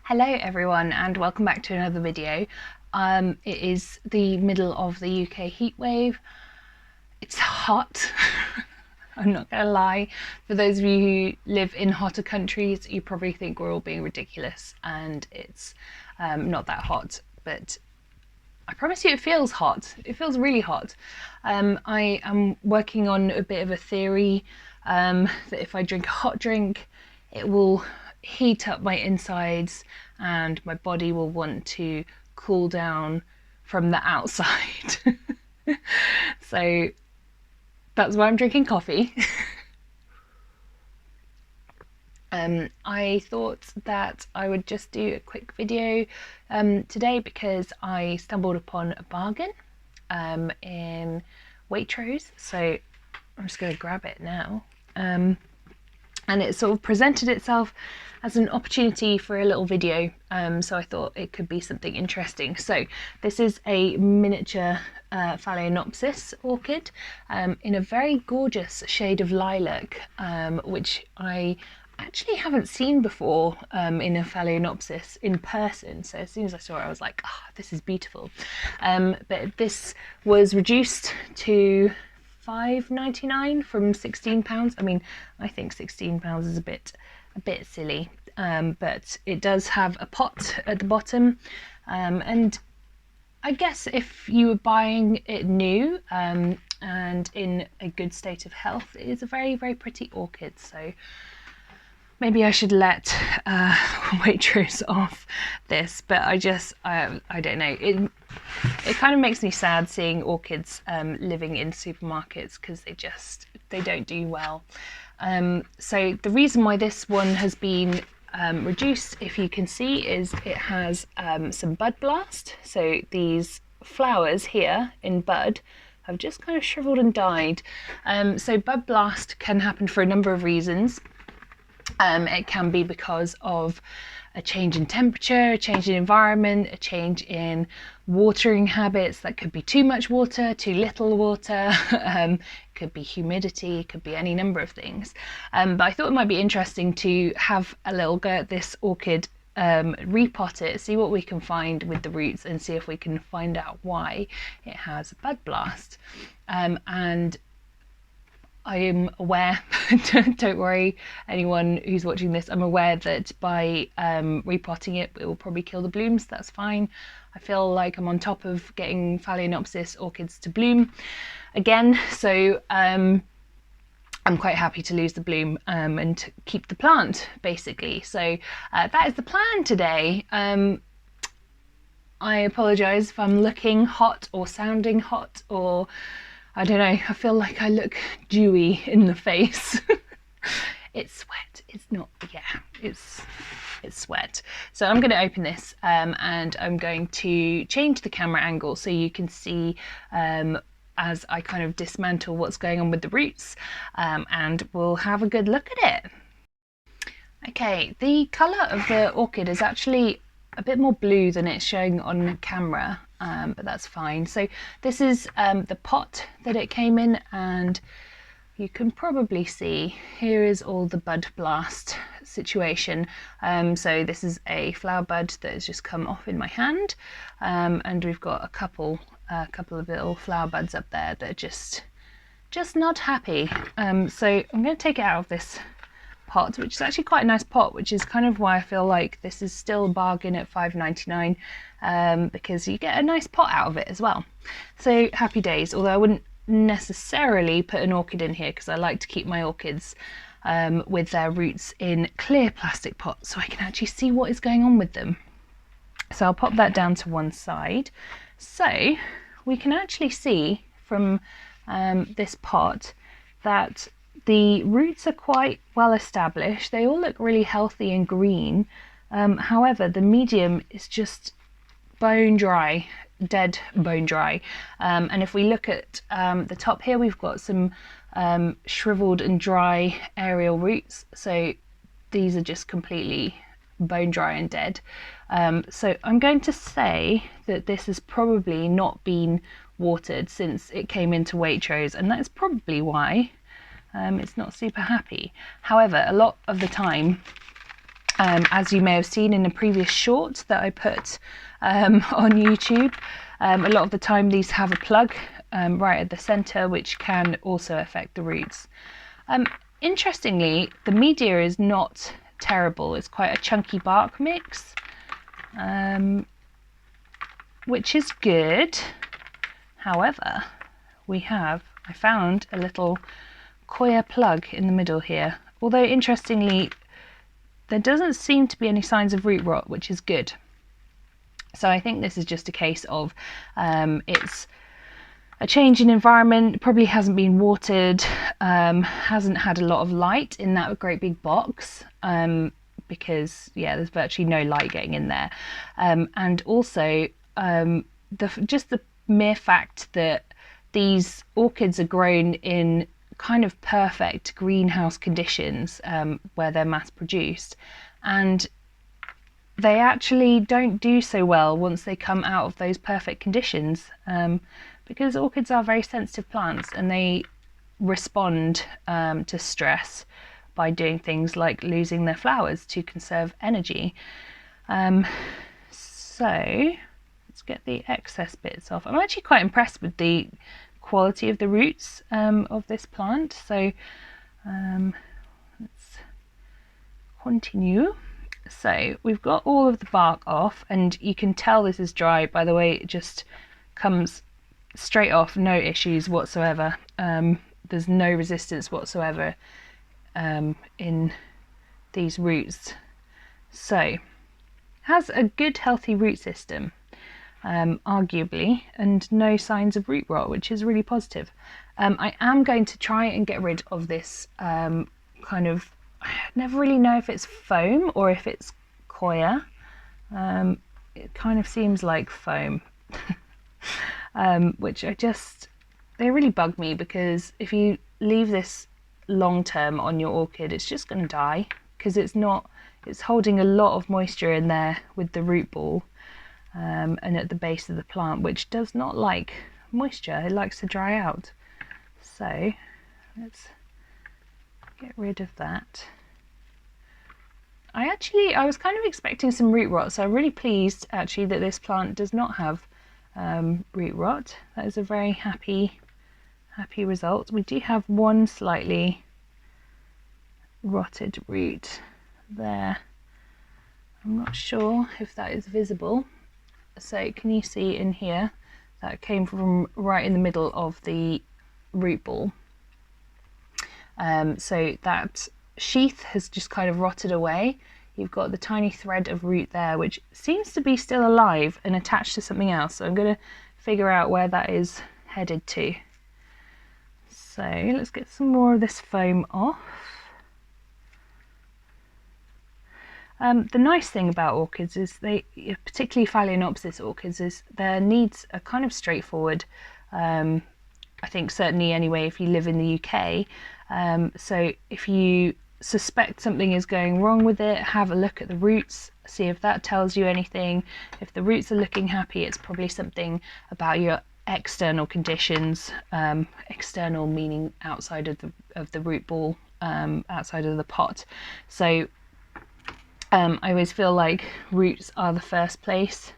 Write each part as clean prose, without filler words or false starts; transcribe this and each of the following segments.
Hello everyone and welcome back to another video. It is the middle of the UK heat wave. It's hot. I'm not gonna lie. For those of you who live in hotter countries, you probably think we're all being ridiculous and it's not that hot, but I promise you it feels hot. It feels really hot. I am working on a bit of a theory that if I drink a hot drink, it will heat up my insides and my body will want to cool down from the outside. So that's why I'm drinking coffee. I thought that I would just do a quick video today because I stumbled upon a bargain in Waitrose, so I'm just going to grab it now. And it sort of presented itself as an opportunity for a little video, so I thought it could be something interesting. So this is a miniature Phalaenopsis orchid in a very gorgeous shade of lilac, which I actually haven't seen before in a Phalaenopsis in person. So as soon as I saw it, I was like, oh, this is beautiful. But this was reduced to £5.99 from £16. I mean, I think £16 is a bit silly, but it does have a pot at the bottom, and I guess if you were buying it new and in a good state of health, it is a very, very pretty orchid. So maybe I should let Waitrose off this, but I don't know. It kind of makes me sad seeing orchids living in supermarkets because they don't do well. So the reason why this one has been reduced, if you can see, is it has some bud blast. So these flowers here in bud have just kind of shriveled and died. So bud blast can happen for a number of reasons. It can be because of a change in temperature, a change in environment, a change in watering habits. That could be too much water, too little water, it could be humidity, it could be any number of things. But I thought it might be interesting to have a little go at this orchid, repot it, see what we can find with the roots and see if we can find out why it has a bud blast. And I am aware, don't worry anyone who's watching this, I'm aware that by repotting it, it will probably kill the blooms. That's fine. I feel like I'm on top of getting Phalaenopsis orchids to bloom again, so I'm quite happy to lose the bloom and keep the plant, basically. So that is the plan today. I apologise if I'm looking hot or sounding hot, or I don't know, I feel like I look dewy in the face. It's sweat, it's not, yeah, it's sweat. So I'm going to open this and I'm going to change the camera angle so you can see as I kind of dismantle what's going on with the roots, and we'll have a good look at it. Okay, the colour of the orchid is actually a bit more blue than it's showing on camera, but that's fine. So this is the pot that it came in, and you can probably see here is all the bud blast situation. So this is a flower bud that has just come off in my hand, and we've got a couple of little flower buds up there that are just not happy. So I'm going to take it out of this pot, which is actually quite a nice pot, which is kind of why I feel like this is still a bargain at £5.99, because you get a nice pot out of it as well. So happy days, although I wouldn't necessarily put an orchid in here because I like to keep my orchids with their roots in clear plastic pots so I can actually see what is going on with them. So I'll pop that down to one side. So we can actually see from this pot that the roots are quite well established. They all look really healthy and green. However, the medium is just bone dry, dead bone dry. And if we look at the top here, we've got some shriveled and dry aerial roots. So these are just completely bone dry and dead. So I'm going to say that this has probably not been watered since it came into Waitrose, and that's probably why it's not super happy. However, a lot of the time As you may have seen in a previous short that I put on YouTube, a lot of the time these have a plug right at the centre, which can also affect the roots. Interestingly, the media is not terrible. It's quite a chunky bark mix, which is good. However, I found a little coir plug in the middle here. Although interestingly, there doesn't seem to be any signs of root rot, which is good. So I think this is just a case of it's a change in environment, probably hasn't been watered, hasn't had a lot of light in that great big box, because yeah, there's virtually no light getting in there. And also just the mere fact that these orchids are grown in kind of perfect greenhouse conditions, where they're mass produced, and they actually don't do so well once they come out of those perfect conditions, because orchids are very sensitive plants and they respond to stress by doing things like losing their flowers to conserve energy. So let's get the excess bits off. I'm actually quite impressed with the quality of the roots of this plant, so let's continue. So we've got all of the bark off, and you can tell this is dry by the way it just comes straight off, no issues whatsoever. There's no resistance whatsoever in these roots, so has a good healthy root system, arguably, and no signs of root rot, which is really positive. I am going to try and get rid of this kind of, I never really know if it's foam or if it's coir. It kind of seems like foam, which they really bug me, because if you leave this long term on your orchid, it's just going to die, because it's holding a lot of moisture in there with the root ball, and at the base of the plant, which does not like moisture. It likes to dry out. So let's get rid of that. I was kind of expecting some root rot, so I'm really pleased actually that this plant does not have root rot. That is a very happy result. We do have one slightly rotted root there. I'm not sure if that is visible. So can you see in here that came from right in the middle of the root ball. So that sheath has just kind of rotted away. You've got the tiny thread of root there, which seems to be still alive and attached to something else. So I'm going to figure out where that is headed to. So let's get some more of this foam off. The nice thing about orchids is particularly Phalaenopsis orchids, is their needs are kind of straightforward. I think certainly anyway if you live in the UK. So if you suspect something is going wrong with it, have a look at the roots, see if that tells you anything. If the roots are looking happy, it's probably something about your external conditions, external meaning outside of the root ball, outside of the pot. So I always feel like roots are the first place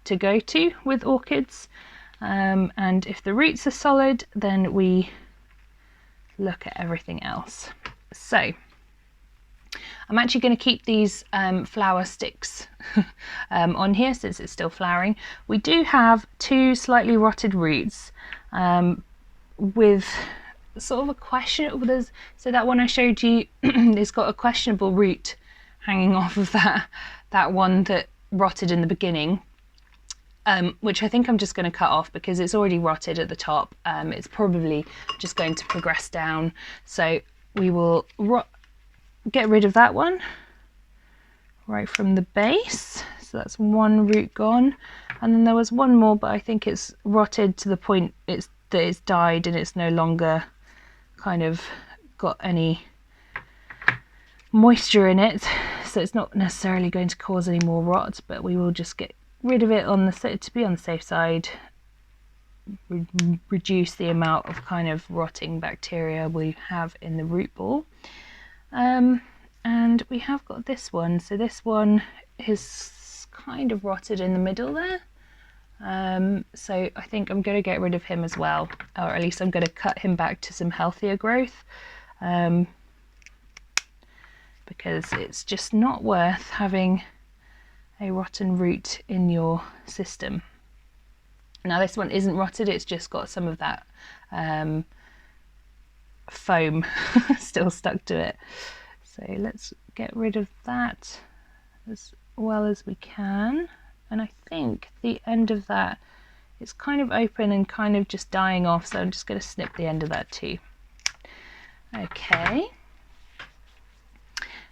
to go to with orchids, and if the roots are solid, then we look at everything else. So I'm actually going to keep these flower sticks on here since it's still flowering. We do have two slightly rotted roots with sort of a questionable, so that one I showed you it's got a questionable root hanging off of that one that rotted in the beginning, which I think I'm just going to cut off because it's already rotted at the top. It's probably just going to progress down, so we will get rid of that one right from the base. So that's one root gone, and then there was one more, but I think it's rotted to the point that it's died and it's no longer kind of got any moisture in it, so it's not necessarily going to cause any more rot, but we will just get rid of it to be on the safe side, reduce the amount of kind of rotting bacteria we have in the root ball. And we have got this one. So this one is kind of rotted in the middle there. So I think I'm going to get rid of him as well, or at least I'm going to cut him back to some healthier growth, because it's just not worth having a rotten root in your system. Now this one isn't rotted, it's just got some of that foam still stuck to it. So let's get rid of that as well as we can. And I think the end of that is kind of open and kind of just dying off, so I'm just going to snip the end of that too. Okay,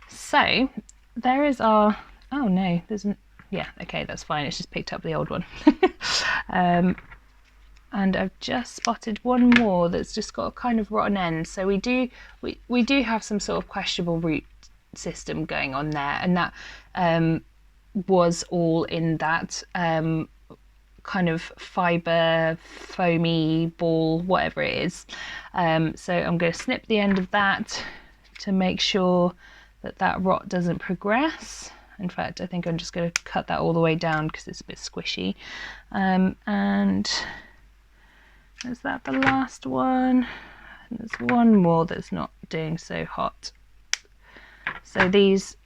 so there is our, oh no, there's an, yeah, okay, that's fine, it's just picked up the old one. And I've just spotted one more that's just got a kind of rotten end, so we do have some sort of questionable root system going on there, and that was all in that kind of fibre, foamy ball, whatever it is. So I'm going to snip the end of that to make sure that that rot doesn't progress. In fact, I think I'm just going to cut that all the way down because it's a bit squishy. And is that the last one? And there's one more that's not doing so hot. So these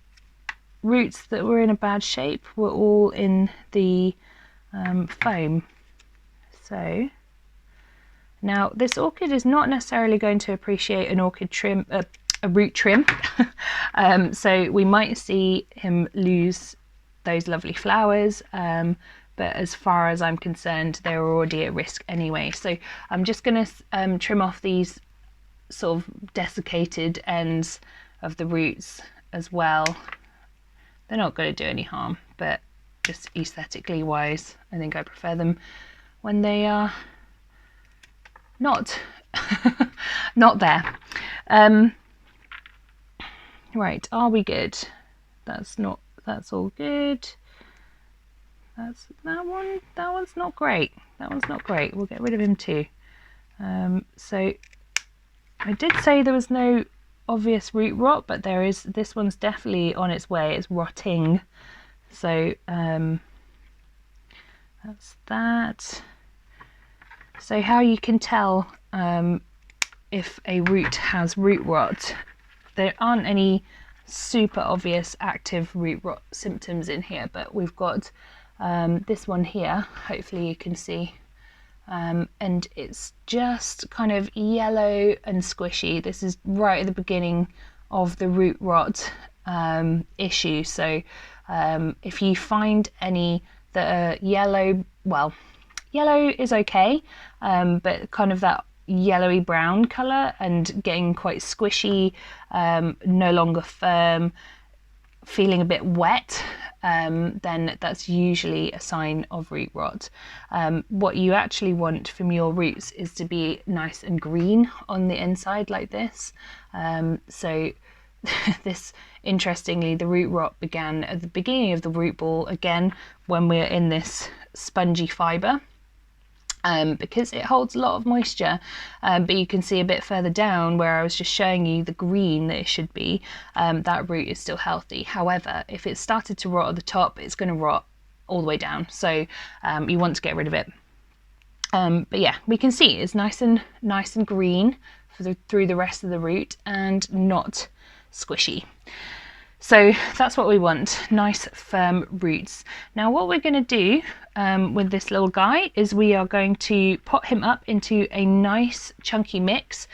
roots that were in a bad shape were all in the foam. So now this orchid is not necessarily going to appreciate an orchid trim, a root trim. So we might see him lose those lovely flowers, but as far as I'm concerned, they're already at risk anyway. So I'm just going to trim off these sort of desiccated ends of the roots as well. They're not going to do any harm, but just aesthetically wise, I think I prefer them when they are not not there. Right, are we good? That's all good. That one's not great. That one's not great. We'll get rid of him too. So I did say there was no obvious root rot, but there is. This one's definitely on its way. It's rotting. So that's that. So how you can tell if a root has root rot, there aren't any super obvious active root rot symptoms in here, but we've got this one here, hopefully you can see, and it's just kind of yellow and squishy. This is right at the beginning of the root rot issue. So if you find any that are yellow, well, yellow is okay, but kind of that yellowy brown colour and getting quite squishy, no longer firm, feeling a bit wet, then that's usually a sign of root rot. What you actually want from your roots is to be nice and green on the inside like this. So this, interestingly, the root rot began at the beginning of the root ball, again when we're in this spongy fibre, because it holds a lot of moisture, but you can see a bit further down where I was just showing you the green that it should be, that root is still healthy. However, if it started to rot at the top, it's going to rot all the way down, so you want to get rid of it. But yeah, we can see it's nice and green through the rest of the root and not squishy. So that's what we want, nice firm roots. Now what we're going to do with this little guy is we are going to pot him up into a nice chunky mix.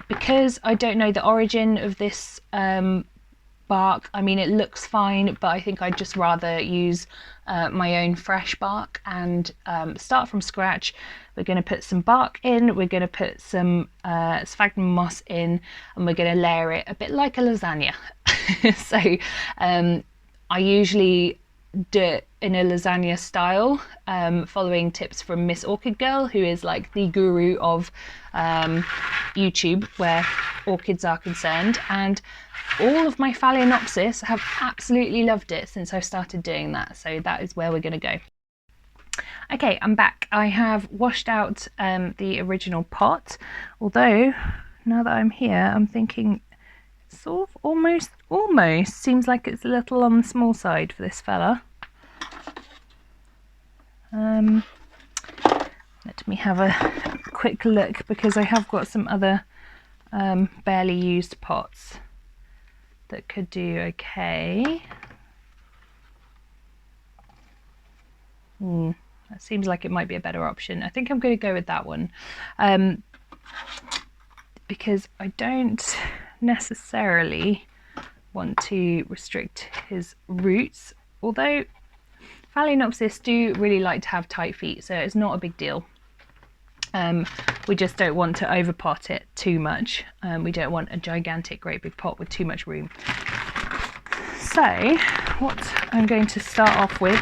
Because I don't know the origin of this bark, I mean it looks fine, but I think I'd just rather use my own fresh bark and start from scratch. We're going to put some bark in, we're going to put some sphagnum moss in, and we're going to layer it a bit like a lasagna. So I usually do it in a lasagna style, following tips from Miss Orchid Girl, who is like the guru of YouTube where orchids are concerned, and all of my Phalaenopsis have absolutely loved it since I've started doing that, so that is where we're going to go. Okay, I'm back. I have washed out the original pot, although now that I'm here I'm thinking it's sort of almost almost seems like it's a little on the small side for this fella. Let me have a quick look, because I have got some other barely used pots that could do okay. That seems like it might be a better option. I think I'm going to go with that one, because I don't necessarily want to restrict his roots, although Phalaenopsis do really like to have tight feet, so it's not a big deal. We just don't want to overpot it too much. We don't want a gigantic, great big pot with too much room. So what I'm going to start off with,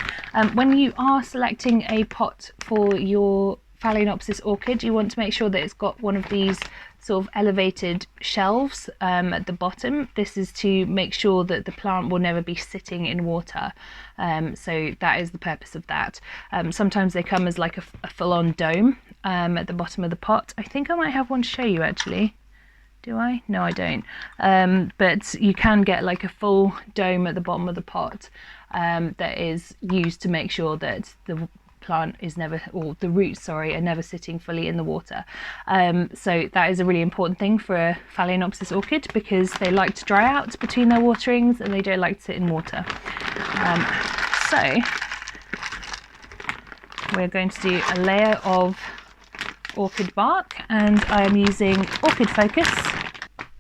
when you are selecting a pot for your Phalaenopsis orchid, you want to make sure that it's got one of these sort of elevated shelves at the bottom. This is to make sure that the plant will never be sitting in water. So that is the purpose of that. Sometimes they come as like a full-on dome at the bottom of the pot. I think I might have one to show you actually. Do I? No, I don't. But you can get like a full dome at the bottom of the pot that is used to make sure that the plant is never, or the roots, sorry, are never sitting fully in the water. So that is a really important thing for a Phalaenopsis orchid, because they like to dry out between their waterings and they don't like to sit in water. So we're going to do a layer of orchid bark, and I am using Orchid Focus,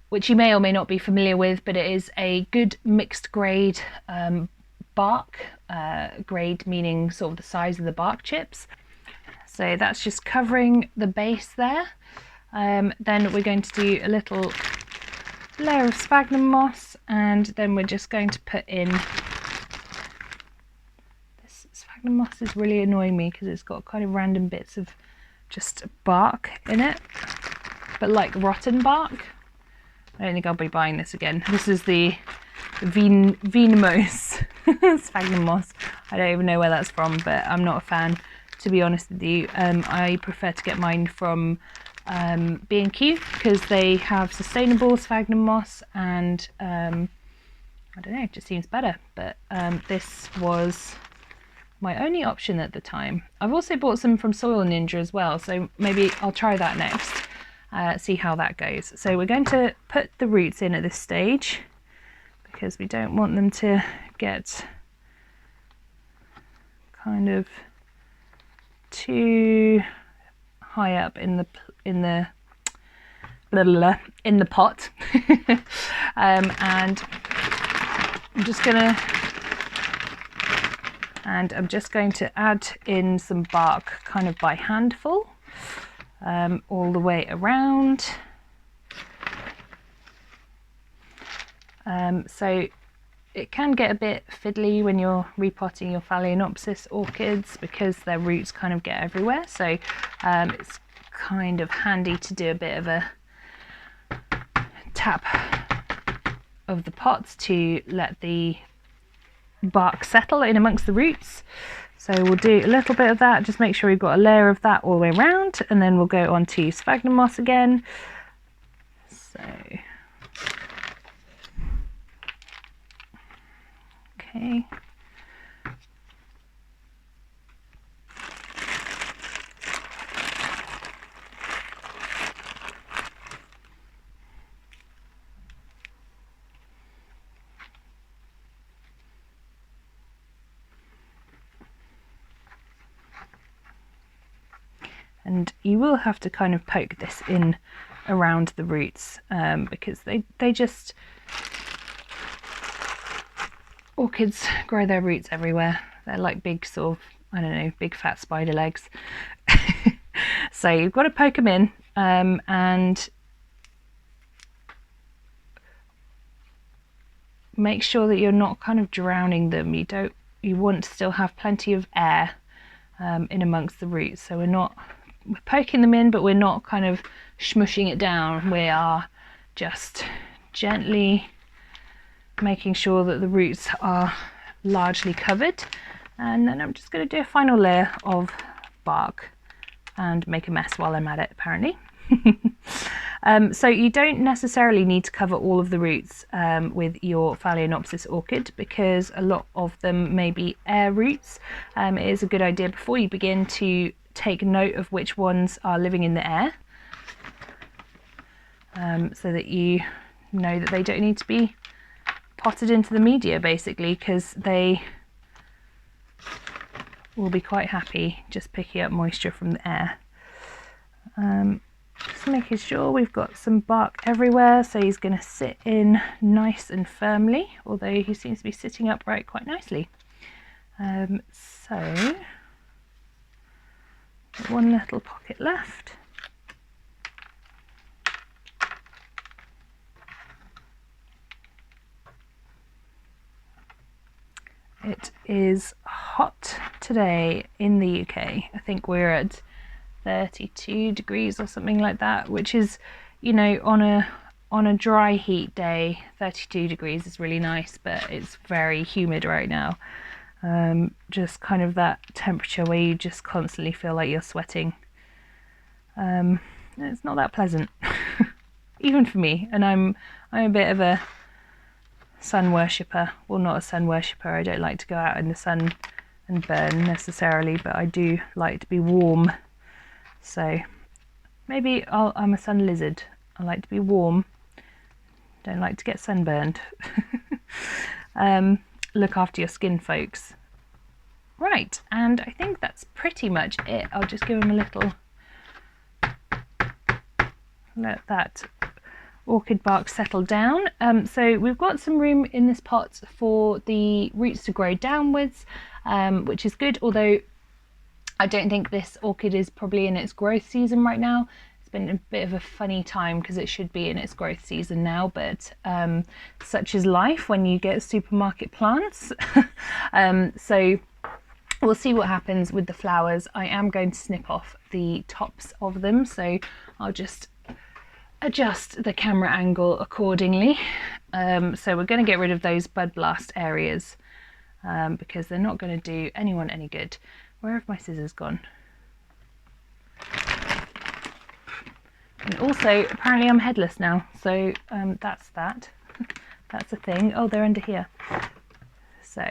which you may or may not be familiar with, but it is a good mixed grade bark, grade meaning sort of the size of the bark chips. So that's just covering the base there. Then we're going to do a little layer of sphagnum moss, and then we're just going to put in, this sphagnum moss is really annoying me because it's got kind of random bits of just bark in it, but like rotten bark. I don't think I'll be buying this again. This is the Waitrose sphagnum moss. I don't even know where that's from, but I'm not a fan, to be honest with you. I prefer to get mine from B&Q, because they have sustainable sphagnum moss, and I don't know, it just seems better. But this was my only option at the time. I've also bought some from Soil Ninja as well, so maybe I'll try that next, see how that goes. So we're going to put the roots in at this stage, because we don't want them to get kind of too high up in the pot. And I'm just going to add in some bark kind of by handful, all the way around. So it can get a bit fiddly when you're repotting your Phalaenopsis orchids, because their roots kind of get everywhere. So it's kind of handy to do a bit of a tap of the pots to let the bark settle in amongst the roots. So we'll do a little bit of that, just make sure we've got a layer of that all the way around, and then we'll go on to sphagnum moss again. So okay. And you will have to kind of poke this in around the roots, because they just, orchids grow their roots everywhere. They're like big sort of, I don't know, big fat spider legs. So you've got to poke them in, and make sure that you're not kind of drowning them. You want to still have plenty of air in amongst the roots. So we're poking them in, but we're not kind of smushing it down. We are just gently making sure that the roots are largely covered. And then I'm just going to do a final layer of bark and make a mess while I'm at it, apparently. So you don't necessarily need to cover all of the roots with your Phalaenopsis orchid, because a lot of them may be air roots. It is a good idea before you begin to take note of which ones are living in the air, so that you know that they don't need to be potted into the media, basically, because they will be quite happy just picking up moisture from the air. Just making sure we've got some bark everywhere, so he's going to sit in nice and firmly, although he seems to be sitting upright quite nicely. So one little pocket left. It is hot today in the UK. I think we're at 32 degrees or something like that, which is, you know, on a dry heat day, 32 degrees is really nice, but it's very humid right now. Just kind of that temperature where you just constantly feel like you're sweating. It's not that pleasant, even for me, and I'm a bit of a sun worshipper. Well, not a sun worshipper, I don't like to go out in the sun and burn necessarily, but I do like to be warm. So maybe I'm a sun lizard. I like to be warm, don't like to get sunburned. Look after your skin, folks. Right, and I think that's pretty much it. I'll just give him a little, let that orchid bark settle down. So we've got some room in this pot for the roots to grow downwards, which is good, although I don't think this orchid is probably in its growth season right now. It's been a bit of a funny time because it should be in its growth season now, but such is life when you get supermarket plants. So we'll see what happens with the flowers. I am going to snip off the tops of them, so I'll just adjust the camera angle accordingly. So we're going to get rid of those bud blast areas because they're not going to do anyone any good. Where have my scissors gone? And also, apparently I'm headless now, so that's that. That's a thing. Oh, they're under here. So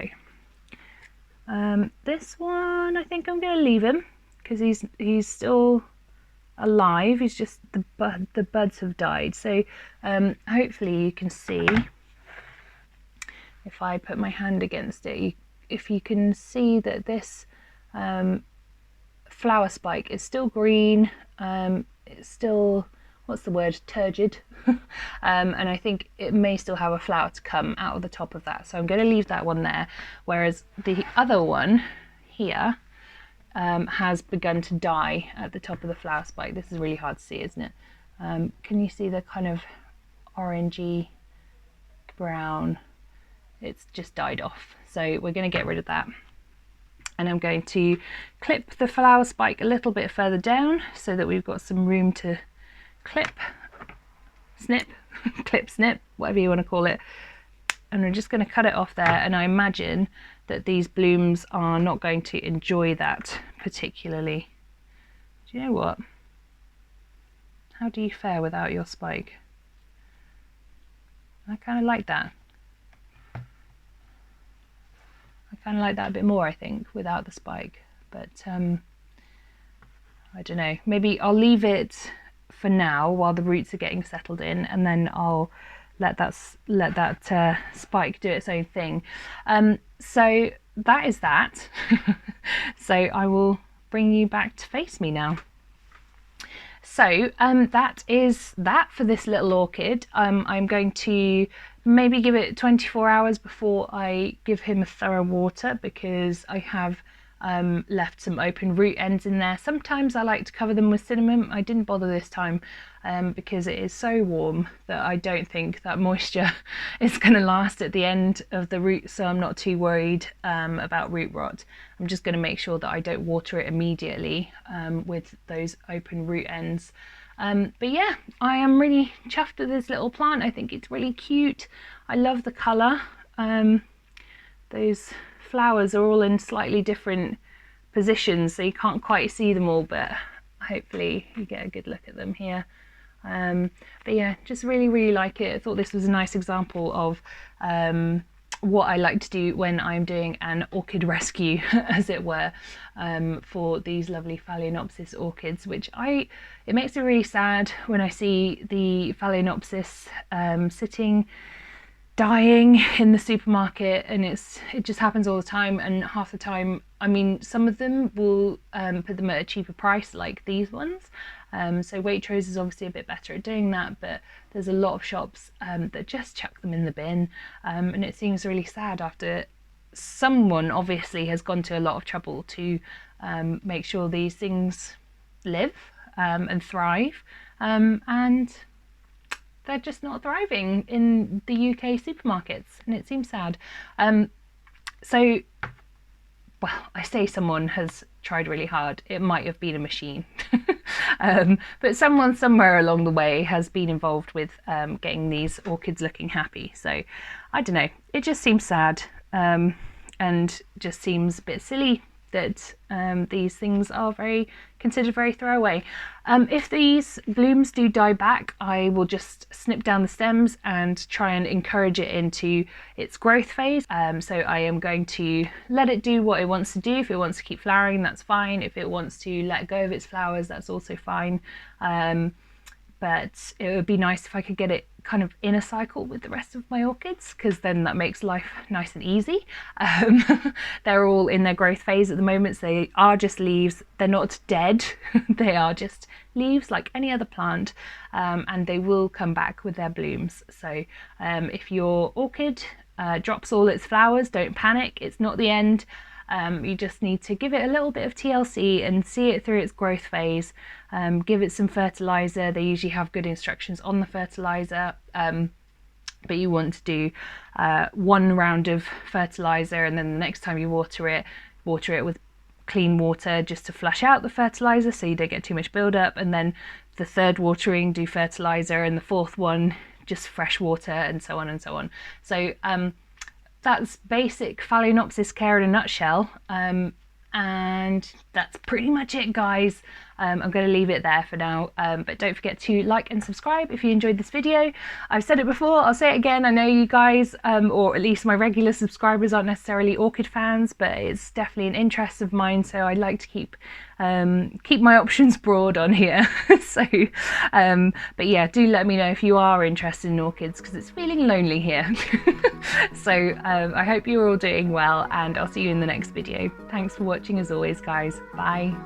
this one, I think I'm going to leave him because he's still alive. He's just the buds have died. So hopefully you can see, if I put my hand against it, if you can see that this flower spike is still green. It's still, what's the word, turgid. And I think it may still have a flower to come out of the top of that, so I'm going to leave that one there, whereas the other one here has begun to die at the top of the flower spike. This is really hard to see, isn't it? Can you see the kind of orangey brown? It's just died off, so we're going to get rid of that. And I'm going to clip the flower spike a little bit further down so that we've got some room to clip, snip, clip, snip, whatever you want to call it. And we're just going to cut it off there, and I imagine that these blooms are not going to enjoy that particularly. Do you know what? How do you fare without your spike? I kind of like that. I kind of like that a bit more, I think, without the spike, but I don't know, maybe I'll leave it for now while the roots are getting settled in, and then I'll let that spike do its own thing. So that is that. So I will bring you back to face me now. So that is that for this little orchid. I'm going to maybe give it 24 hours before I give him a thorough water, because I have left some open root ends in there. Sometimes I like to cover them with cinnamon. I didn't bother this time because it is so warm that I don't think that moisture is going to last at the end of the root, so I'm not too worried about root rot. I'm just going to make sure that I don't water it immediately with those open root ends. But yeah, I am really chuffed with this little plant. I think it's really cute. I love the colour. Those flowers are all in slightly different positions, so you can't quite see them all, but I hopefully you get a good look at them here. But yeah, just really like it. I thought this was a nice example of what I like to do when I'm doing an orchid rescue, as it were, for these lovely Phalaenopsis orchids, which it makes me really sad when I see the Phalaenopsis sitting dying in the supermarket, and it just happens all the time. And half the time, I mean, some of them will put them at a cheaper price, like these ones. So Waitrose is obviously a bit better at doing that, but there's a lot of shops that just chuck them in the bin, and it seems really sad after someone obviously has gone to a lot of trouble to make sure these things live and thrive, and they're just not thriving in the UK supermarkets, and it seems sad. So, well, I say someone has tried really hard. It might have been a machine. But someone somewhere along the way has been involved with getting these orchids looking happy. So, I don't know. It just seems sad, and just seems a bit silly that these things are considered very throwaway. If these blooms do die back, I will just snip down the stems and try and encourage it into its growth phase. So I am going to let it do what it wants to do. If it wants to keep flowering, that's fine. If it wants to let go of its flowers, that's also fine. But it would be nice if I could get it kind of in a cycle with the rest of my orchids, because then that makes life nice and easy. They're all in their growth phase at the moment, so they are just leaves. They're not dead. They are just leaves like any other plant, and they will come back with their blooms. So if your orchid drops all its flowers, don't panic, it's not the end. You just need to give it a little bit of TLC and see it through its growth phase. Give it some fertilizer. They usually have good instructions on the fertilizer, but you want to do one round of fertilizer, and then the next time you water it with clean water just to flush out the fertilizer so you don't get too much buildup, and then the third watering do fertilizer, and the fourth one just fresh water, and so on and so on. So that's basic Phalaenopsis care in a nutshell, and that's pretty much it, guys. I'm going to leave it there for now, but don't forget to like and subscribe if you enjoyed this video. I've said it before, I'll say it again. I know you guys, or at least my regular subscribers, aren't necessarily orchid fans, but it's definitely an interest of mine, so I'd like to keep my options broad on here. So but yeah, do let me know if you are interested in orchids, because it's feeling lonely here. So I hope you're all doing well, and I'll see you in the next video. Thanks for watching as always, guys. Bye.